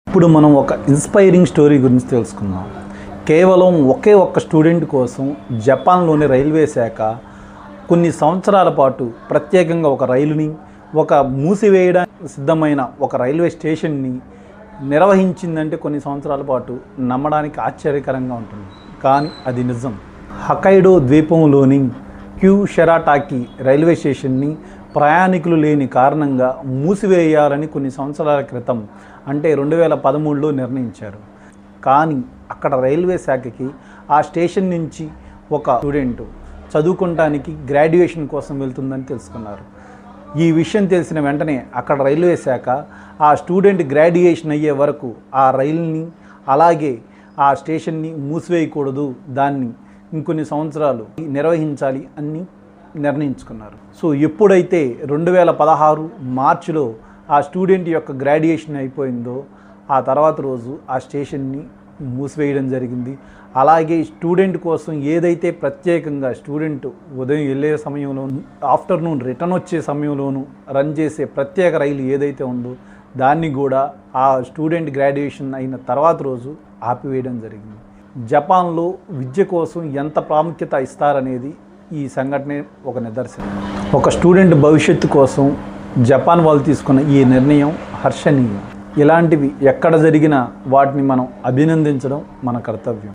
ఇప్పుడు మనం ఒక ఇన్స్పైరింగ్ స్టోరీ గురించి తెలుసుకుందాం. కేవలం ఒక్క స్టూడెంట్ కోసం జపాన్లోని రైల్వే శాఖ కొన్ని సంవత్సరాల పాటు ప్రత్యేకంగా ఒక రైలుని, ఒక మూసివేయడానికి సిద్ధమైన ఒక రైల్వే స్టేషన్ని నిర్వహించిందంటే కొన్ని సంవత్సరాల పాటు నమ్మడానికి ఆశ్చర్యకరంగా ఉంటుంది. కానీ అది నిజం. హొకైడో ద్వీపంలోని క్యూషిరాటాకి రైల్వే స్టేషన్ని ప్రయాణికులు లేని కారణంగా మూసివేయాలని కొన్ని సంవత్సరాల క్రితం అంటే 2013లో నిర్ణయించారు. కానీ అక్కడ రైల్వే శాఖకి ఆ స్టేషన్ నుంచి ఒక స్టూడెంట్ చదువుకోవడానికి గ్రాడ్యుయేషన్ కోసం వెళ్తుందని తెలుసుకున్నారు. ఈ విషయం తెలిసిన వెంటనే అక్కడ రైల్వే శాఖ ఆ స్టూడెంట్ గ్రాడ్యుయేషన్ అయ్యే వరకు ఆ రైలుని అలాగే ఆ స్టేషన్ని మూసివేయకూడదు, దాన్ని ఇంకొన్ని సంవత్సరాలు నిర్వహించాలి అని నిర్ణయించుకున్నారు. సో ఎప్పుడైతే 2016 మార్చిలో ఆ స్టూడెంట్ యొక్క గ్రాడ్యుయేషన్ అయిపోయిందో ఆ తర్వాత రోజు ఆ స్టేషన్ని మూసివేయడం జరిగింది. అలాగే స్టూడెంట్ కోసం ఏదైతే ప్రత్యేకంగా స్టూడెంట్ ఉదయం వెళ్ళే సమయంలోను, ఆఫ్టర్నూన్ రిటర్న్ వచ్చే సమయంలోనూ రన్ చేసే ప్రత్యేక రైలు ఏదైతే ఉందో దాన్ని కూడా ఆ స్టూడెంట్ గ్రాడ్యుయేషన్ అయిన తర్వాత రోజు ఆపివేయడం జరిగింది. జపాన్లో విద్య కోసం ఎంత ప్రాముఖ్యత ఇస్తారనేది ఈ సంఘటనే ఒక నిదర్శనం. ఒక స్టూడెంట్ భవిష్యత్తు కోసం జపాన్ వాళ్ళు తీసుకున్న ఈ నిర్ణయం హర్షణీయం. ఇలాంటివి ఎక్కడ జరిగినా వాటిని మనం అభినందించడం మన కర్తవ్యం.